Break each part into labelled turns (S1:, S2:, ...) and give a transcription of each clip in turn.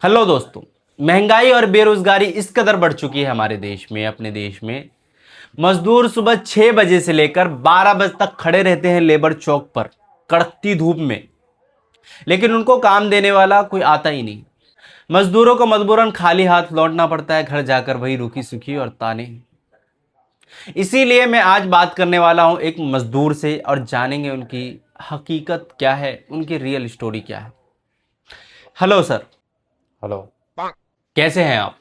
S1: Hello दोस्तों। महंगाई और बेरोजगारी इस कदर बढ़ चुकी है हमारे देश में, अपने देश में मजदूर सुबह 6 बजे से लेकर 12 बजे तक खड़े रहते हैं लेबर चौक पर कड़कती धूप में, लेकिन उनको काम देने वाला कोई आता ही नहीं। मजदूरों को मजबूरन खाली हाथ लौटना पड़ता है घर जाकर, वही रूखी सूखी और ताने। इसीलिए मैं आज बात करने वाला हूं एक मजदूर से और जानेंगे उनकी हकीकत क्या है, उनकी रियल स्टोरी क्या है। Hello sir.
S2: हेलो।
S1: कैसे हैं आप?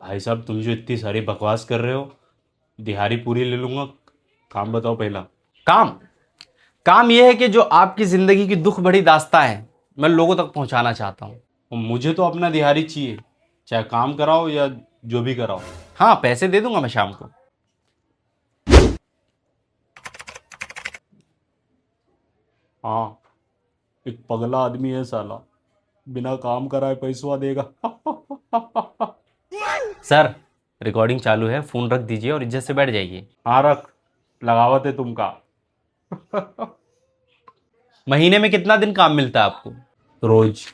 S2: भाई साहब, तुम जो इतनी सारी बकवास कर रहे हो, दिहाड़ी पूरी ले लूंगा। काम बताओ पहला।
S1: काम काम यह है कि जो आपकी जिंदगी की दुख भरी दास्तां है मैं लोगों तक पहुंचाना चाहता हूं।
S2: और मुझे तो अपना दिहाड़ी चाहिए, चाहे काम कराओ या जो भी कराओ।
S1: हाँ, पैसे दे दूंगा मैं शाम को।
S2: हाँ, एक पगला आदमी है साला, बिना काम कराए पैसवा देगा।
S1: सर, रिकॉर्डिंग चालू है, फोन रख दीजिए और इज्जत से बैठ जाइए।
S2: हाँ रख, लगावत है तुमका।
S1: महीने में कितना दिन काम मिलता है आपको?
S2: रोज,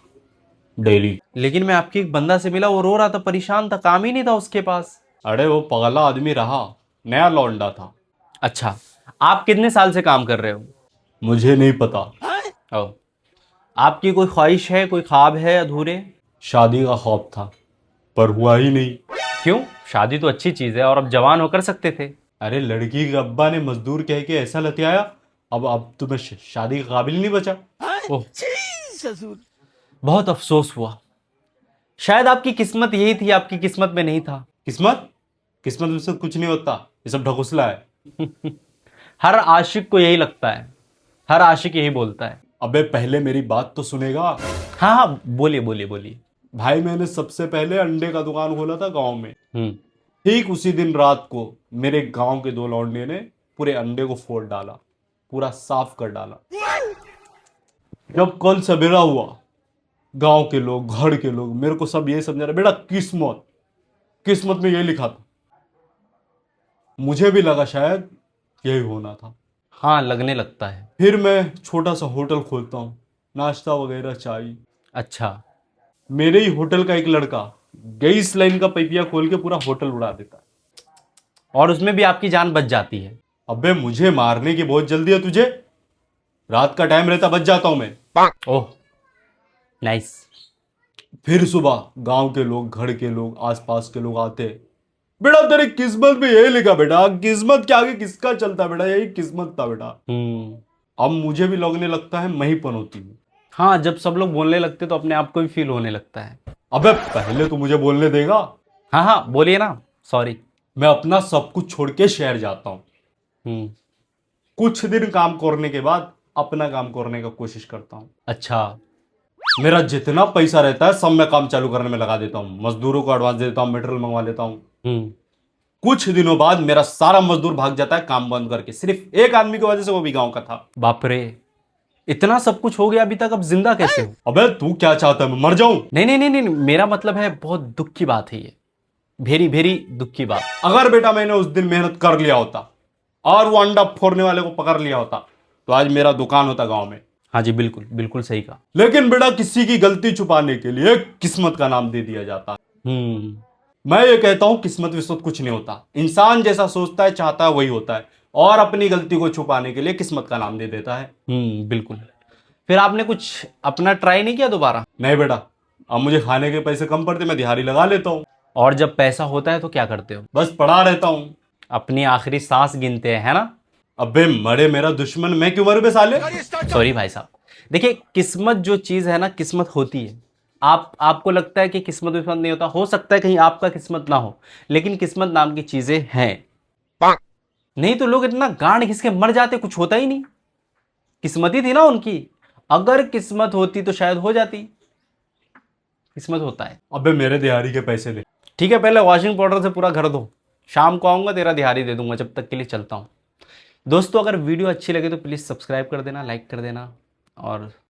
S2: डेली।
S1: लेकिन मैं आपकी एक बंदा से मिला, वो रो रहा था, परेशान था, काम ही नहीं था उसके पास।
S2: अरे वो पगला आदमी रहा, नया लौंडा था।
S1: अच्छा, आप कितने साल से काम कर रहे हो?
S2: मुझे नहीं पता।
S1: ओ, आपकी कोई ख्वाहिश है, कोई ख्वाब है अधूरे?
S2: शादी का खौफ था, पर हुआ ही नहीं।
S1: क्यों? शादी तो अच्छी चीज है और अब जवान हो कर सकते थे।
S2: अरे लड़की के अब्बा ने मजदूर कह के ऐसा लतियाया, अब तो मैं शादी के काबिल नहीं बचा।
S1: ओह, बहुत अफसोस हुआ। शायद आपकी किस्मत यही थी, आपकी किस्मत में नहीं था।
S2: किस्मत? किस्मत में से कुछ नहीं होता, ये सब ढकोसला है।
S1: हर आशिक को यही लगता है, हर आशिक यही बोलता है।
S2: अबे पहले मेरी बात तो सुनेगा।
S1: हाँ हाँ, बोलिए बोलिए बोलिए।
S2: भाई मैंने सबसे पहले अंडे का दुकान खोला था गांव में।
S1: हम्म।
S2: ठीक उसी दिन रात को मेरे गांव के दो लौंडे ने पूरे अंडे को फोड़ डाला, पूरा साफ कर डाला। जब कल सवेरा हुआ, गांव के लोग, घर के लोग मेरे को सब ये समझा रहे, बेटा किस्मत, किस्मत में ये लिखा था। मुझे भी लगा शायद यही होना था।
S1: हाँ, लगने लगता है।
S2: फिर मैं छोटा सा होटल खोलता हूँ, नाश्ता वगैरह चाय।
S1: अच्छा।
S2: मेरे ही होटल का एक लड़का गैस लाइन का पैपिया खोल के पूरा होटल उड़ा देता है।
S1: और उसमें भी आपकी जान बच जाती है?
S2: अबे मुझे मारने की बहुत जल्दी है तुझे, रात का टाइम रहता बच जाता हूं मैं।
S1: ओह, नाइस।
S2: फिर सुबह गांव के लोग, घर के लोग, आसपास के लोग आते, बेटा तेरी किस्मत में यही लिखा, बेटा किस्मत के आगे किसका चलता बेटा, यही किस्मत था बेटा।
S1: हम्म।
S2: अब मुझे भी लगने लगता है मैं ही पनौती हूँ।
S1: हाँ, जब सब लोग बोलने लगते तो अपने आप को भी फील होने लगता है।
S2: अबे पहले तो मुझे बोलने देगा।
S1: हाँ हाँ, बोलिए ना। सॉरी।
S2: मैं अपना सब कुछ छोड़ के शहर जाता हूँ।
S1: हम्म।
S2: कुछ दिन काम करने के बाद अपना काम करने का कोशिश करता हूँ।
S1: अच्छा।
S2: मेरा जितना पैसा रहता है सब मैं काम चालू करने में लगा देता हूँ, मजदूरों को एडवांस दे देता हूँ, मटेरियल मंगवा लेता हूँ।
S1: हम्म।
S2: कुछ दिनों बाद मेरा सारा मजदूर भाग जाता है काम बंद करके, सिर्फ एक आदमी की वजह से, वो भी गांव का था।
S1: बाप रे, इतना सब कुछ हो गया अभी तक, अब जिंदा कैसे हो?
S2: अबे तू क्या चाहता है, मैं मर जाऊं?
S1: नहीं नहीं नहीं नहीं, मेरा मतलब है बहुत दुख की बात है ये, भेरी भेरी दुख की बात।
S2: अगर बेटा मैंने उस दिन मेहनत कर लिया होता और वो अंडा फोड़ने वाले को पकड़ लिया होता तो आज मेरा दुकान होता गांव में।
S1: हाँ जी, बिल्कुल बिल्कुल सही कहा।
S2: लेकिन बेटा किसी की गलती छुपाने के लिए किस्मत का नाम दे दिया जाता है।
S1: हम्म।
S2: मैं ये कहता हूं किस्मत विस्मत कुछ नहीं होता, इंसान जैसा सोचता है चाहता है वही होता है, और अपनी गलती को छुपाने के लिए किस्मत का नाम दे देता है।
S1: बिल्कुल। फिर आपने कुछ अपना ट्राई नहीं किया दोबारा?
S2: नहीं बेटा, अब मुझे खाने के पैसे कम पड़ते, मैं दिहाड़ी लगा लेता हूँ।
S1: और जब पैसा होता है तो क्या करते हो?
S2: बस पड़ा रहता हूँ।
S1: अपनी आखिरी सांस गिनते हैं, है ना?
S2: अबे मरे मेरा दुश्मन, मैं क्यों मर बे साले।
S1: सॉरी भाई साहब। देखिए, किस्मत जो चीज है ना, किस्मत होती है। आपको लगता है कि किस्मत विस्मत नहीं होता, हो सकता है कहीं आपका किस्मत ना हो, लेकिन किस्मत नाम की चीजें हैं। नहीं तो लोग इतना गांड घिस के मर जाते, कुछ होता ही नहीं। किस्मत ही थी ना उनकी, अगर किस्मत होती तो शायद हो जाती। किस्मत होता है।
S2: अबे मेरे दिहाड़ी के पैसे दे।
S1: ठीक है, पहले वॉशिंग पाउडर से पूरा घर धो, शाम को आऊंगा तेरा दिहाड़ी दे दूंगा, जब तक के लिए चलता हूं। दोस्तों, अगर वीडियो अच्छी लगे तो प्लीज़ सब्सक्राइब कर देना, लाइक कर देना, और